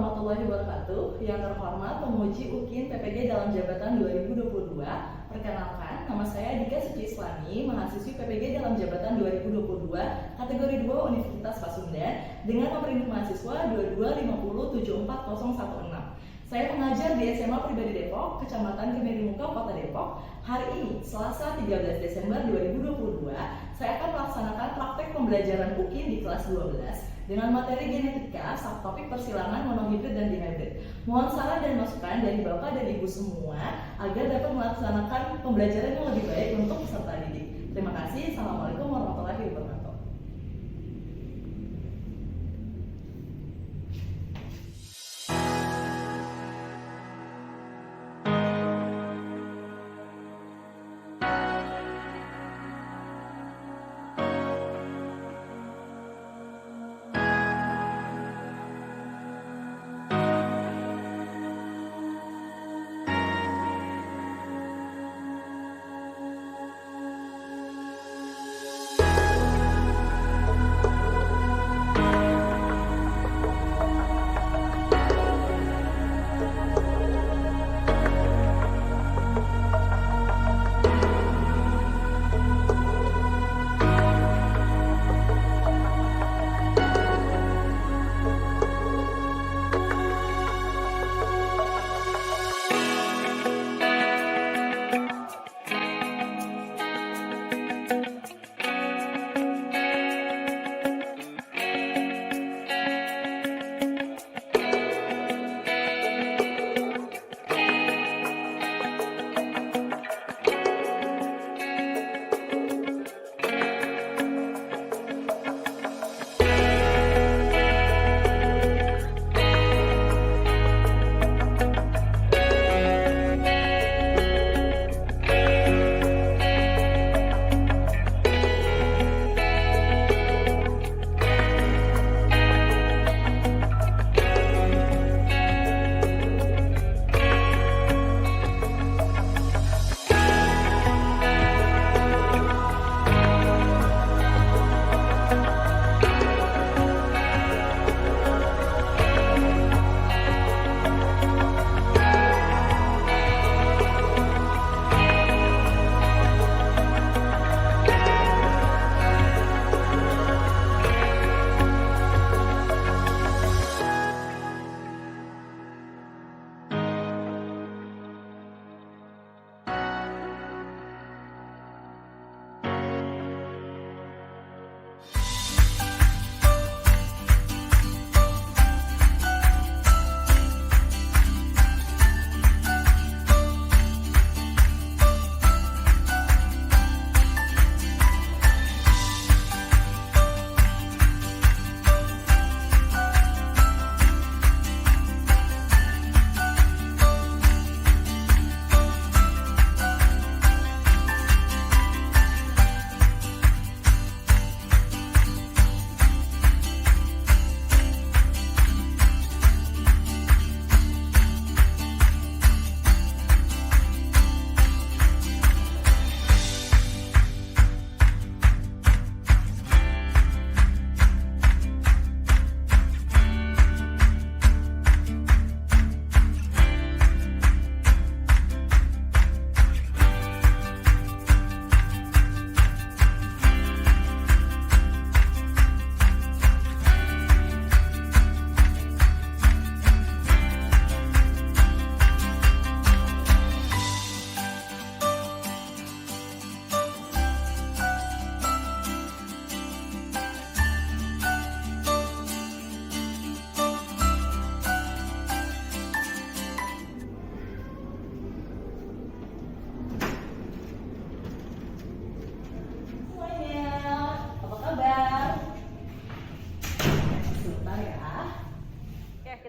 warahmatullahi wabarakatuh. Yang terhormat penguji UKIN PPG dalam jabatan 2022. Perkenalkan, nama saya Dhika Suci Islamy, mahasiswi PPG dalam jabatan 2022, kategori 2 Universitas Pasundan dengan nomor induk mahasiswa 225074016. Saya mengajar di SMA Pribadi Depok, Kecamatan Kemirimuka, Kota Depok. Hari ini, Selasa 13 Desember 2022, saya akan melaksanakan praktek pembelajaran UKIN di kelas 12 dengan materi genetika, subtopik persilangan monohibrid dan dihibrid. Mohon saran dan masukan dari Bapak dan Ibu semua agar dapat melaksanakan pembelajaran yang lebih baik untuk peserta didik. Terima kasih. Assalamualaikum warahmatullahi wabarakatuh.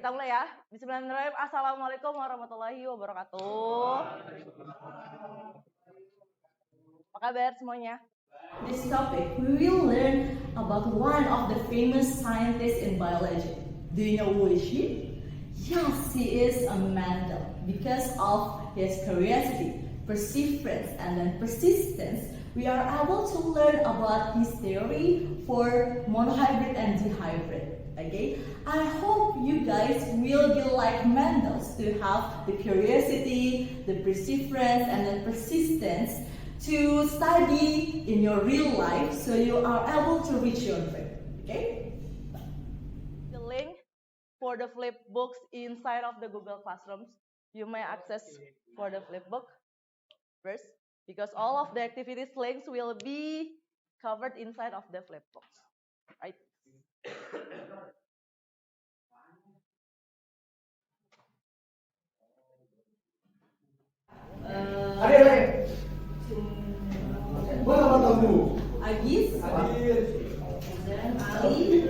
Kita mulai ya. Bismillahirrahmanirrahim. Assalamualaikum warahmatullahi wabarakatuh. Apa kabar semuanya? This topic, we will learn about one of the famous scientists in biology. Do you know who is she? Yes, he is a Mendel. Because of his curiosity, perseverance, and then persistence, we are able to learn about his theory for monohybrid and dihybrid. Okay, I hope you guys will be like Mendels to have the curiosity, the perseverance, and the persistence to study in your real life so you are able to reach your dream. Okay? The link for the flip books inside of the Google Classrooms. You may access for the flip book first because all of the activities links will be covered inside of the flip books, right? Agis, dan Ali,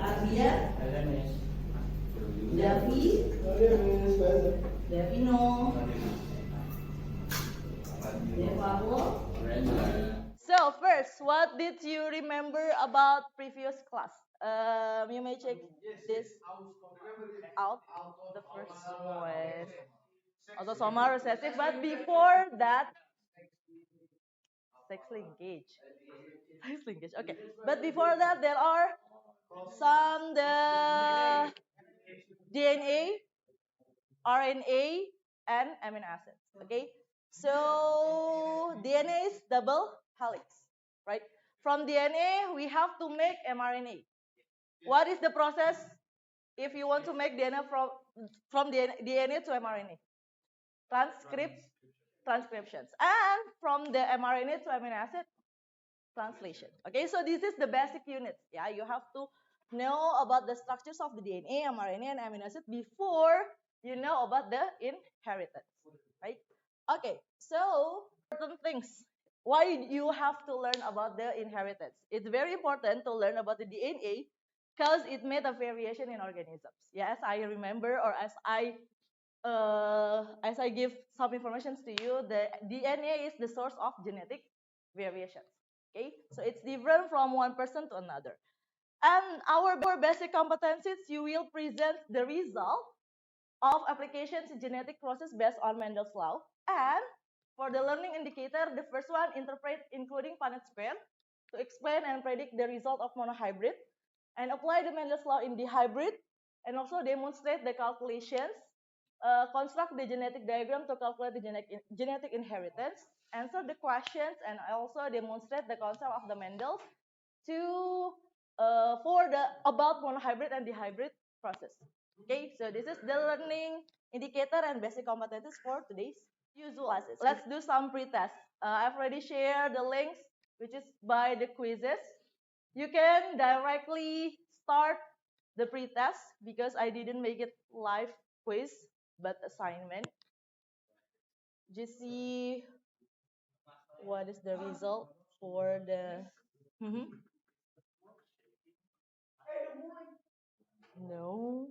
Ardia, Davi, Davino, Devalo. So first, what did you remember about previous class? You may check this out. The first was autosomal recessive, but before that, sex linkage. Sex linkage. Okay, but before that, there are some the DNA, RNA, and amino acids. Okay, so DNA is double helix, right? From DNA, we have to make mRNA. What is the process if you want to make DNA from DNA to mRNA? Transcriptions. And from the mRNA to amino acid, translation. Okay, so this is the basic units. Yeah, you have to know about the structures of the DNA, mRNA, and amino acid before you know about the inheritance, right? Okay, so certain things. Why you have to learn about the inheritance? It's very important to learn about the DNA because it made a variation in organisms. Yes, I remember, or as I give some information to you, the DNA is the source of genetic variations. Okay, so it's different from one person to another. And our basic competencies, you will present the result of applications in genetic process based on Mendel's law. And for the learning indicator, the first one, interpret including Punnett pair to explain and predict the result of monohybrid, and apply the Mendel's law in dihybrid, and also demonstrate the calculations, construct the genetic diagram to calculate the genetic inheritance, answer the questions, and also demonstrate the concept of the Mendel to for the about monohybrid and dihybrid process. Okay, so this is the learning indicator and basic competencies for today's usual classes. Let's do some pre-test. I've already shared the links, which is by the quizzes. You can directly start the pre-test because I didn't make it live quiz, but assignment. Just see what is the result for the. No.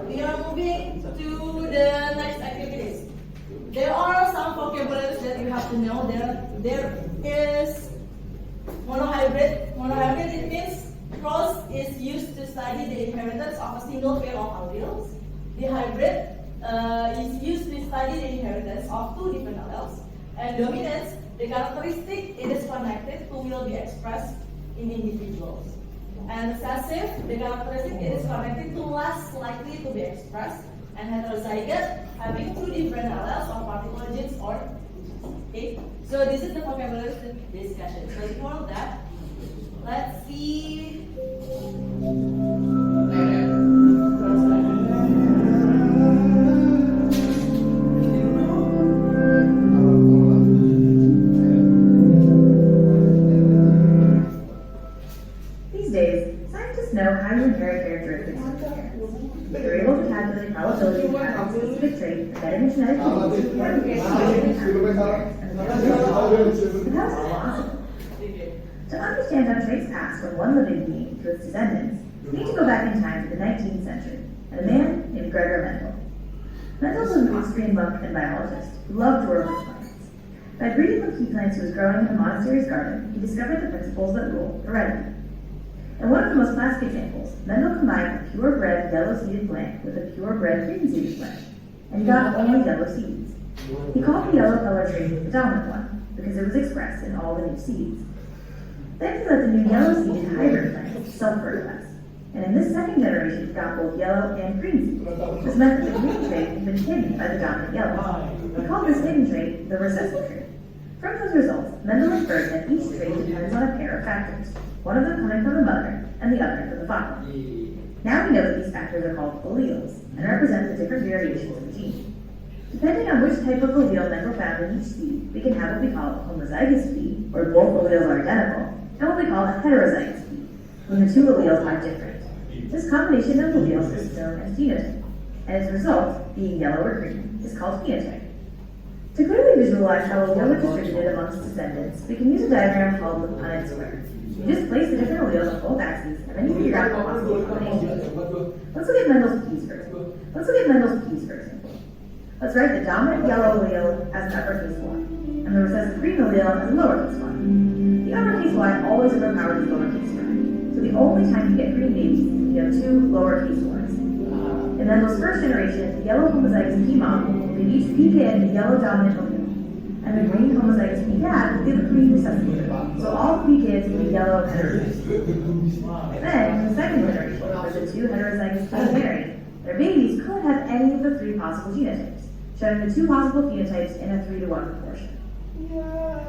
We are moving to the next activities. There are some vocabularies that you have to know. There is monohybrid. Monohybrid, it means cross is used to study the inheritance of a single pair of alleles. Dihybrid is used to study the inheritance of two different alleles. And dominance, the characteristic it is connected to will be expressed in individuals. And recessive, the characteristic it is connected to less likely to be expressed. And heterozygote, having two different alleles of particular genes or. Okay, so this is the vocabulary discussion. So before that, let's see. These days, scientists know how you inherit characteristics from your parents. They're able to calculate probability of having a specific trait embedded in genetic codes or in the parents and the parents. But how is this possible? To understand how traits pass from one living being to its descendants, we need to go back in time to the 19th century and a man named Gregor Mendel. Mendel was an Austrian monk and biologist who loved to work with plants. By breeding from pea plants he was growing in a monastery's garden, he discovered the principles that rule heredity. In one of the most classic examples, Mendel combined a purebred yellow-seeded plant with a purebred green-seeded plant, and he got only yellow seeds. He called the yellow color trait the dominant one, because it was expressed in all the new seeds. Then he let the new yellow-seeded hybrid plants self-fertilize, and in this second generation he got both yellow and green seeds. This meant that the green trait had been hidden by the dominant yellow. He called this hidden trait the recessive trait. From those results, Mendel inferred that each trait depends on a pair of factors, one of them coming from the mother and the other from the father. Now we know that these factors are called alleles and represent the different variations of the gene. Depending on which type of allele Mendel found in each seed, we can have what we call a homozygous pea, where both alleles are identical, and what we call a heterozygous pea, when the two alleles are different. This combination of alleles is known as genotype, and its result, being yellow or green, is called phenotype. To clearly visualize how alleles are distributed amongst descendants, we can use a diagram called the Punnett square. You just place the different alleles on both axes, and then you figure out the possible combinations. Let's look at Mendel's peas for example. Let's write the dominant yellow allele as an uppercase Y, and the recessive green allele as a lowercase y. The uppercase Y always overpowers the lowercase y, so the only time you get green babies is if you have two lowercase y's. In Mendel's first generation, the yellow homozygous pea mom will give each pea kid a yellow dominant allele, and the green homozygous pea dad will give a green recessive allele, so all pea kids will be yellow heterozygous. Then, in the second generation, where the two heterozygous peas marry, their babies could have any of the three possible genotypes, showing the two possible phenotypes in a 3-to-1 proportion.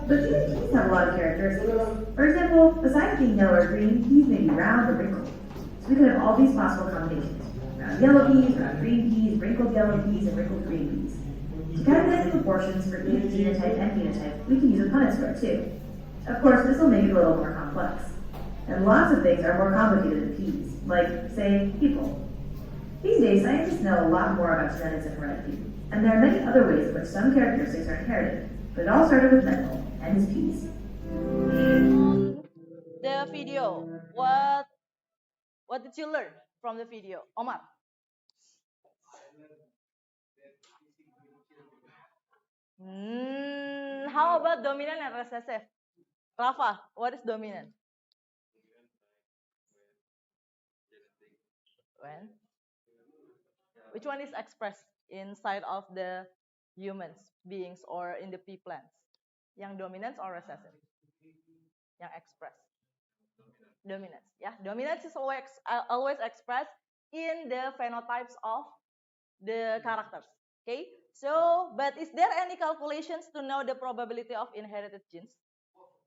But even peas have a lot of characteristics. For example, besides being yellow or green, peas may be round or wrinkled. So we could have all these possible combinations. Round yellow peas, round green peas, wrinkled yellow peas, and wrinkled green peas. To calculate the proportions for each genotype and phenotype, we can use a Punnett square too. Of course, this will make it a little more complex. And lots of things are more complicated than peas, like, say, people. These days, scientists know a lot more about genetics and heredity, and there are many other ways in which some characteristics are inherited, but it all started with Mendel and his peas. The video, what did you learn from the video? Omar? How about dominant and recessive? Rafa, what is dominant? When? Which one is expressed inside of the humans, beings, or in the pea plants? Yang dominant or recessive? Yang expressed. Dominance. Yeah, dominance is always expressed in the phenotypes of the characters. Okay, so but is there any calculations to know the probability of inherited genes?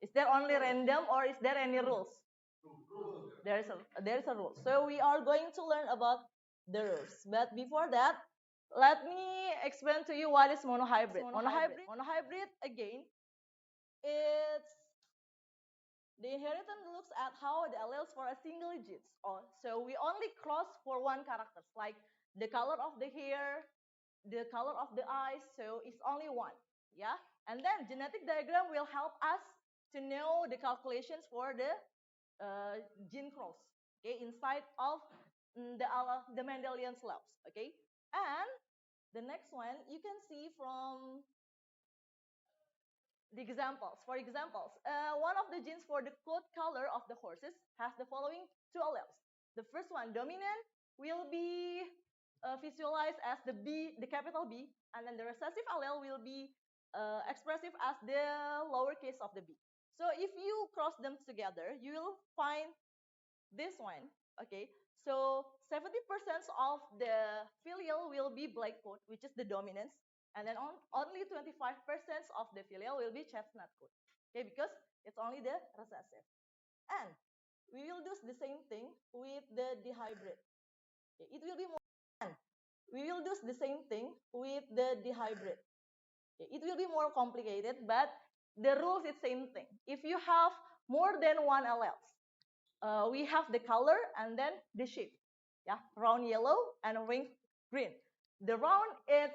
Is there only random or is there any rules? There is a rule. So we are going to learn about the rules. But before that, let me explain to you what is monohybrid. Monohybrid again, it's the inheritance looks at how the alleles for a single gene. So we only cross for one character, like the color of the hair, the color of the eyes, so it's only one. Yeah? And then genetic diagram will help us to know the calculations for the gene cross, okay, inside of the Mendelian slabs, okay? And the next one you can see from the examples. For examples, one of the genes for the coat color of the horses has the following two alleles. The first one, dominant, will be visualized as the B, the capital B, and then the recessive allele will be expressive as the lowercase of the b. So if you cross them together, you will find this one, okay? So 70% of the filial will be black coat, which is the dominance, and then only 25% of the filial will be chestnut coat, okay? Because it's only the recessive. And we will do the same thing with the dihybrid. Okay, it will be more. And we will do the same thing with the dihybrid. Okay, it will be more complicated, but the rules is same thing. If you have more than one alleles, we have the color and then the shape. Yeah, round yellow and ring green. The round is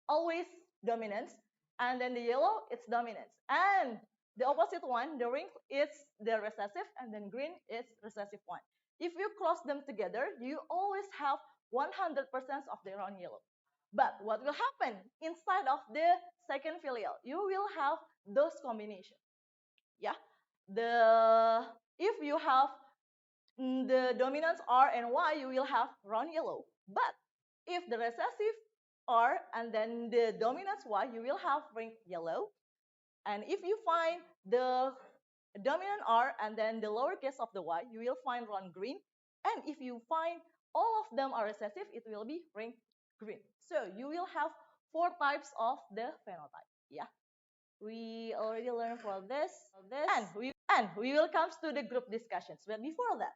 always dominance, and then the yellow it's dominance. And the opposite one, the ring, is the recessive, and then green is recessive one. If you cross them together, you always have 100% of the round yellow. But what will happen inside of the second filial? You will have those combinations. Yeah, if you have the dominants R and Y, you will have round yellow. But if the recessive R and then the dominants Y, you will have ring yellow. And if you find the dominant R and then the lowercase of the Y, you will find round green. And if you find all of them are recessive, it will be ring green. So you will have 4 types of the phenotype. Yeah, we already learned for this. And we will come to the group discussions. But before that,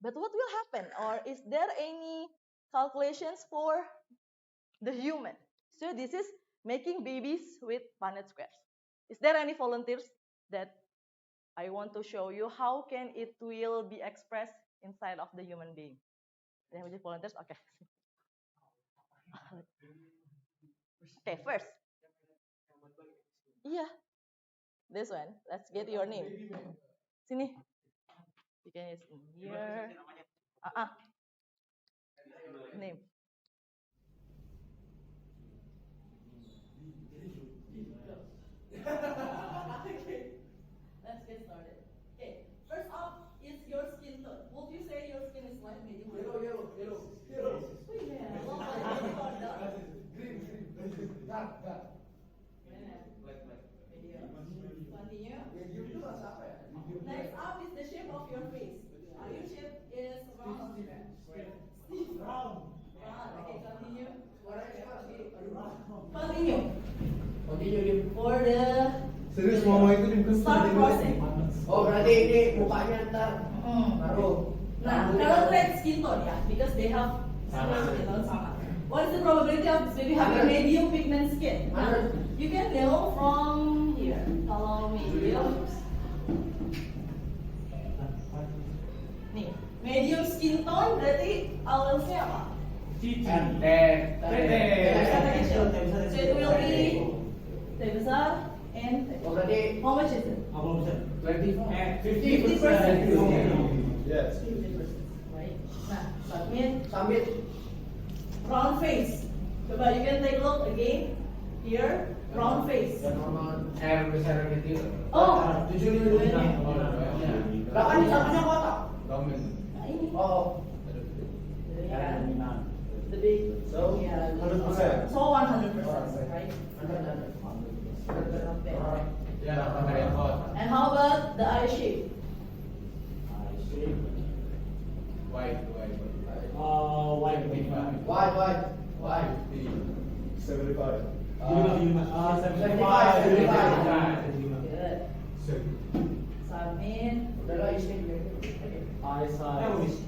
but what will happen? Or is there any calculations for the human? So this is making babies with Punnett squares. Is there any volunteers that I want to show you how can it will be expressed inside of the human being? There are volunteers? Okay. Okay, first. Yeah. This one. Let's get your name. Sini. You can use in here. Name. Okay, let's get started. Okay, first up is your skin tone. Would you say your skin is light, medium, or Yellow. Oh yeah, green. Dark. Medium. Continue. Medium itu rasa apa ya? Next up is the shape of your face. Are your shape is round or square? Steve. Round. Okay, continue. Continue. For the Serius mama itu di start process. Oh berarti ini mukanya ntar baru. Nah, kalau red skin tone ya, because they have skin tone sama. What is the probability of this baby having medium pigment skin? Nah, you can know from here. Kalau medium, nih, medium skin tone berarti allelsnya apa? So it will be T besar and Oh berarti how much is it? 50%. Yes. 50%. Right. Nah, Submit. round face. Coba you can take a look again. Here, round face. Normal R besar kecil. Oh, 75. Lah kan samanya kotak. nah ini. Oh. The big. So, yeah, 100%. So 100%, right? And how about the eye shape? White. 75. 75. Good. Submit. Udahlah isi.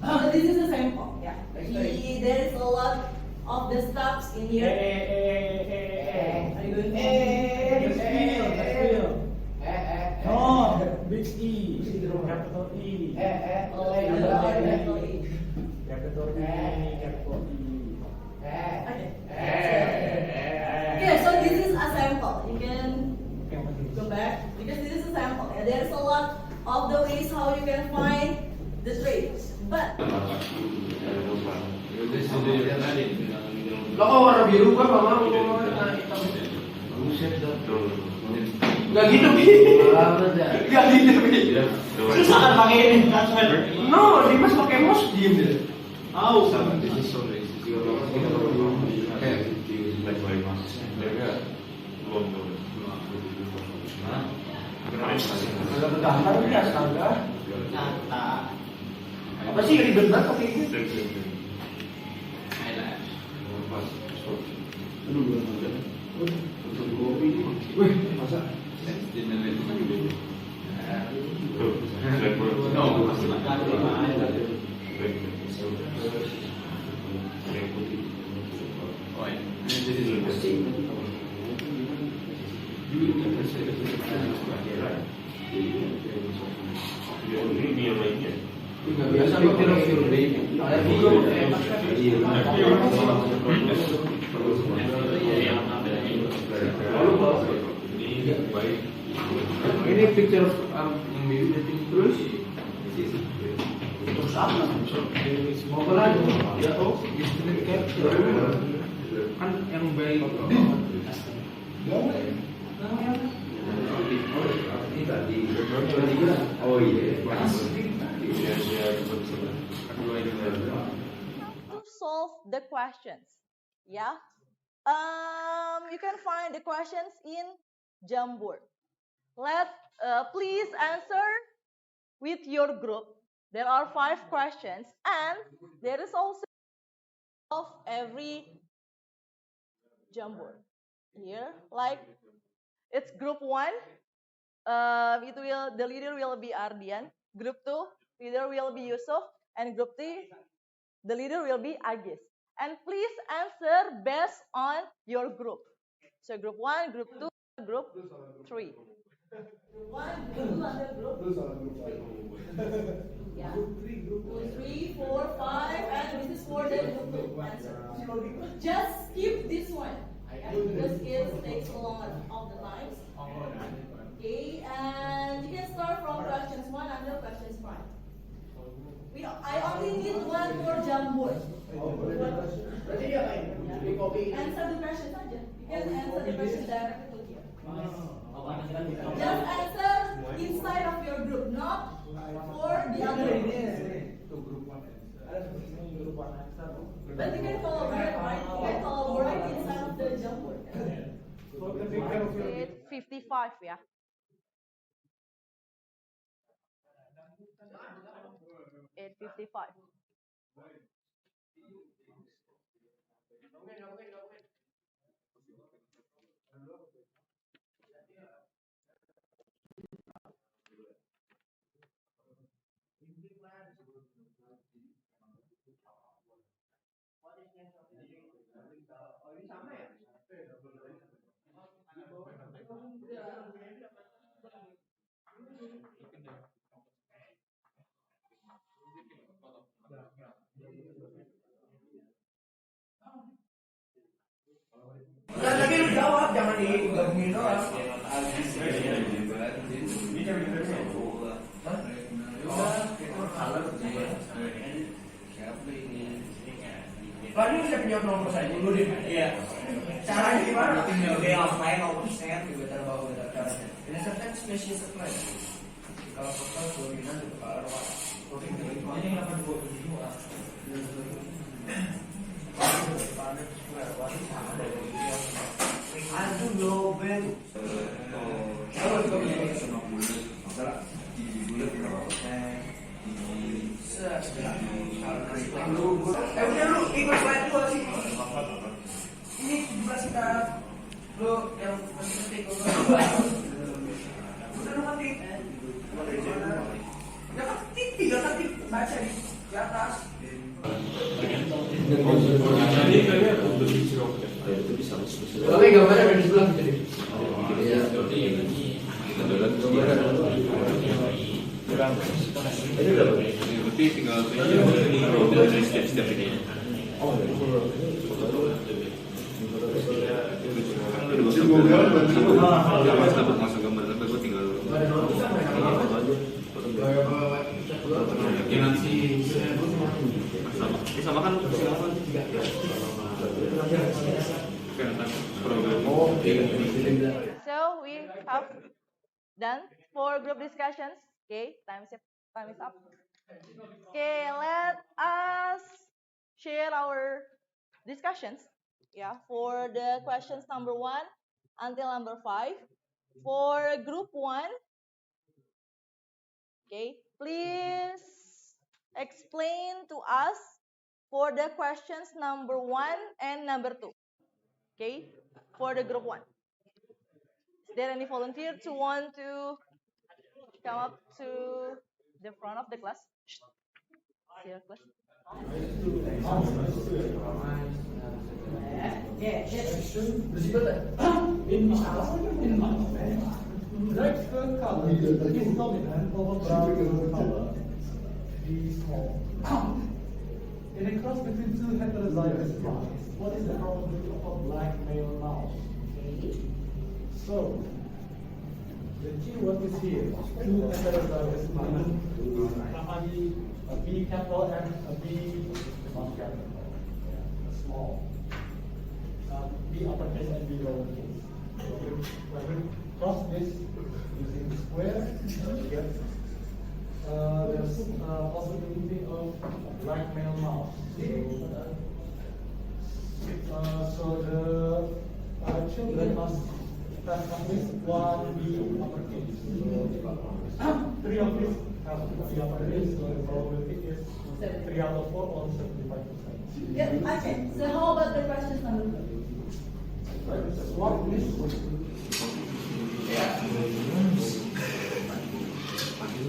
So this is a sample. Yeah. There is a lot of the stops in here. Are you going No, big E, capital E. capital E. Capital E, capital E. Okay, so this is a sample. You can go back because this is a sample. Yeah, there's a lot of the ways how you can find the traits. But Lo kok warna biru kan mama mau warna hitam. Gak gitu Bi. Gak gitu Bi. Susah kan pakai ini transfer. No, Dimas pakai mouse diem deh. Tahu sama Kalau gambar ini astaga. Nyata. Apa sih ribet banget pakai ini? Wih, masa? Ini yang lainnya. Biasa picture of your baby. Ini picture of yang baby terus. Terus apa? Semoga lah. Ya oh, screen capture. Kan yang baik. Oh iya. To solve the questions, yeah. You can find the questions in Jamboard. Please answer with your group. There are 5 questions, and there is also of every Jamboard here. Like it's group 1. The leader will be Ardian. Group 2, leader will be Yusuf, and group 3, the leader will be Agis. And please answer based on your group. So group 1, group 2, group 3. Group 1, group 2, and group 3. Yeah. Group 3, 4, 5, and this is for the group 2. Answer. Just skip this one. Yeah, because it takes a lot of the times. Okay, and you can start from questions 1 until questions 5. I only need 1 more Jamboard. Berarti dia apa ini? Di copy. Answer the question saja. You can answer the question directly to here. Just answer inside of your group, not for the other group. But you can collaborate, right? You can collaborate inside of the Jamboard. It's 55, yeah. It's 55. Tapi lu jawab, jangan digabungin doang. Lalu bisa jawab nomor saya dulu deh. Iya. Caranya gimana? Tinggal di offline nomor set juga terbawa caranya. Ini serta spesies supply. Kalau total dominan itu kalau protein ini 82 Aduh global. Kalau juga punya semua bulat, masalah di bulat berapa persen? Udah lu ikut slide gua sih. Ini 17 kita lu yang masih ketik gua. Udah lu ketik. Ya ketik, tinggal ketik baca di atas. Tapi gambarnya ada di sebelah jadi. Iya. Ini udah berarti tinggal dari step ini. Oh, dapat masuk gambar tapi gue tinggal. Sama kan So we have done for group discussions. Okay, time is up. Okay, let us share our discussions. Yeah, for the questions number 1 until number 5. For group 1, okay, please explain to us for the questions number 1 and number 2. Okay, for the group 1. Is there any volunteer to want to come up to the front of the class? Your class. Black skirt color is dominant over brown color. B small. In a cross between two heterozygous plants, what is the probability of a black male mouse? So, the keyword is here. Two heterozygous plants. A B capital and a B not capital. Small. B uppercase and B lowercase. When we cross this using the square, we get there's possibility of black male mouse. So the children must have at least one B uppercase. Three of these have B uppercase, so the probability is 3 out of 4 or 75%. Yeah, okay. So how about the question number 2? What is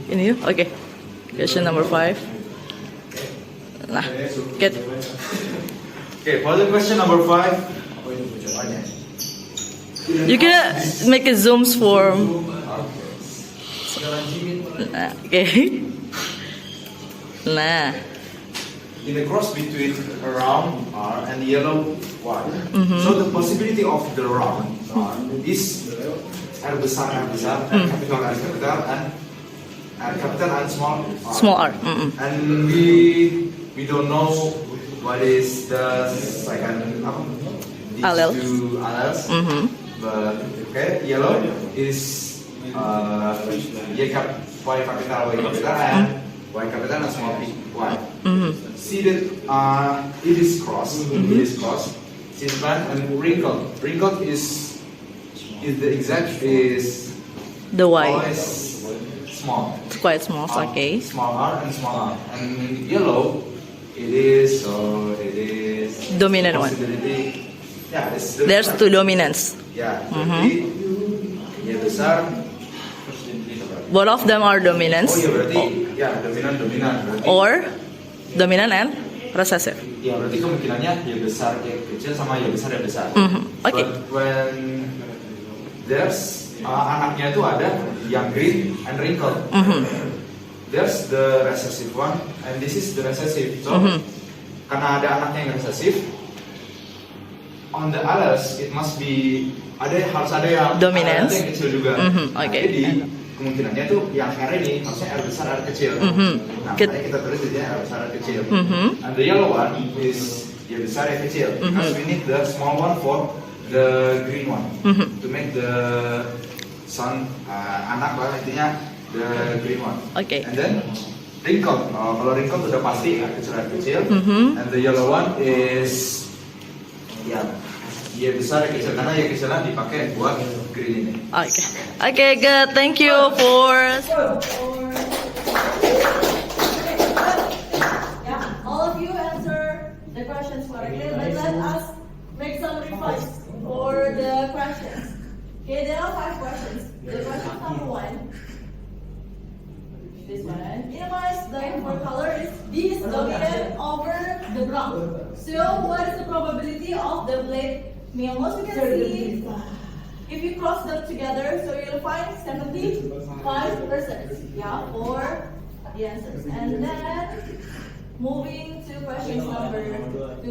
Ini yuk, oke. Question number 5. Nah, get. Okay, for the question number 5. You can make a zooms form. Nah, oke. Nah. In the cross between a round R and the yellow Y. So the possibility of the round R is R besar, capital and capital and small R. Small R. And we don't know what is the second these Allele. two alleles. But okay, yellow is Y capital Y capital and Y capital and small p Y. See that it is crossed. It is crossed. Since and wrinkled. Wrinkled is the exact is The Y. always small. It's quite small, okay. Small r and small r. And yellow, it is Dominant one. possibility. Yeah, it's the There's two dominants. Yeah, berarti Y besar. Both of them are dominants. Oh iya berarti ya dominan berarti. Or dominant and recessive. Ya berarti kemungkinannya Y besar Y kecil sama Y besar Y besar. Okay. But when there's anaknya itu ada yang green and wrinkled. There's the recessive one and this is the recessive. So karena ada anaknya yang recessive, on the alleles it must be harus ada yang Dominance. Ada yang kecil juga. Okay. Jadi kemungkinannya tuh yang R ini harusnya R besar R kecil. Nah, makanya kita tulis aja R besar R kecil. And the yellow one is Y besar Y kecil. Because we need the small one for the green one to make the son anak lah intinya the green one. Okay. And then wrinkled. Kalau wrinkled udah pasti R kecil. And the yellow one is ya Y besar Y kecil karena Y kecilan dipakai buat green ini. Okay. Okay, good. Thank you for. Yeah, all of you answer the questions correctly, but let us make some revise for the questions. Okay, there are 5 questions. The question number 1, this one. Minimize the input color is B is dominant over the brown. So what is the probability of the black male mouse? You can see if you cross them together, so you'll find 75%. Yeah, for the answers. And then moving to question number 2.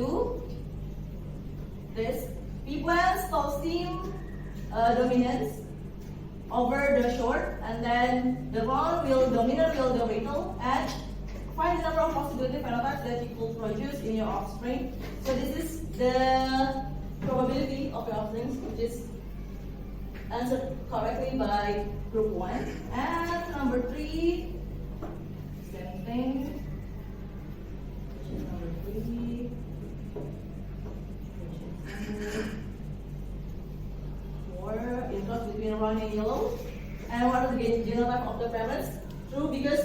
This P plans tall steam dominance over the short, and then the round will dominant will the wrinkle, and find the number of possibility phenotypes that you could produce in your offspring. So this is the probability of your offspring, which is answered correctly by group 1. And number 3, same thing. Number 3. 4, it goes between brown and yellow. And what is the genotype of the parents? True, because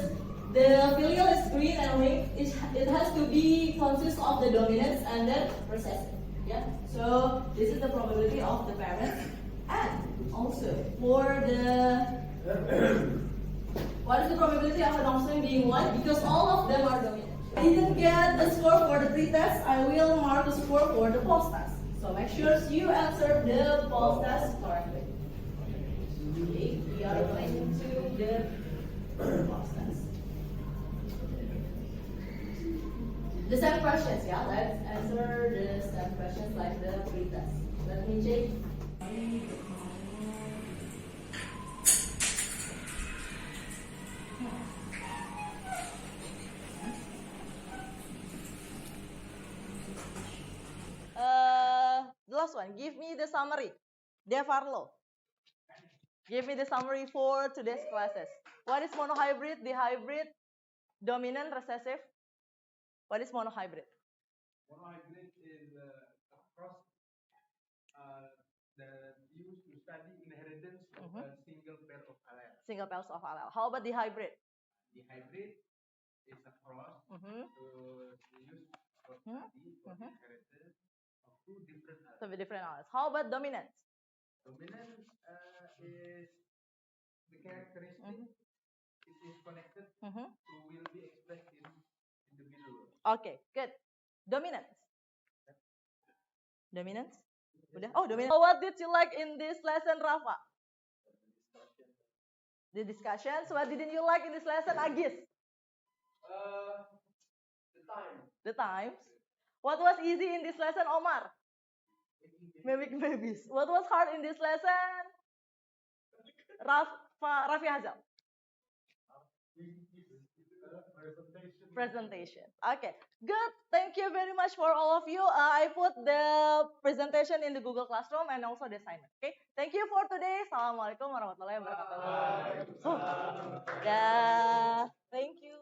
the filial is green and ring. It has to be consist of the dominance and the recessive. Yeah. So this is the probability of the parents. And also for the what is the probability of an offspring being one? Because all of them are dominant. I didn't get the score for the pre-test. I will mark the score for the post-test. So make sure you answer the post-test correctly. Okay. we are going into the process. The 7 questions, yeah. Let's answer the 7 questions like the pre-test. Let me check. The last one, give me the summary. Devarlo. Give me the summary for today's classes. What is monohybrid, dihybrid, dominant, recessive? What is monohybrid? Monohybrid is a cross that used to study inheritance of a single pair of alleles. Single pairs of allele. How about dihybrid? Dihybrid is a cross used for study for inheritance of 2 different alleles. So different alleles. How about dominant? Dominant is the characteristic it is connected to will be expressed in individual. Okay, good. Dominance. Dominance? Udah? Oh, dominance. So what did you like in this lesson, Rafa? The discussions. What didn't you like in this lesson, Agis? The time. The times. What was easy in this lesson, Omar? Mimik babies. What was hard in this lesson? Raffi Hazal. Presentation. Okay, good. Thank you very much for all of you. I put the presentation in the Google Classroom and also the assignment. Okay, thank you for today. Assalamualaikum warahmatullahi wabarakatuh. Yeah, thank you.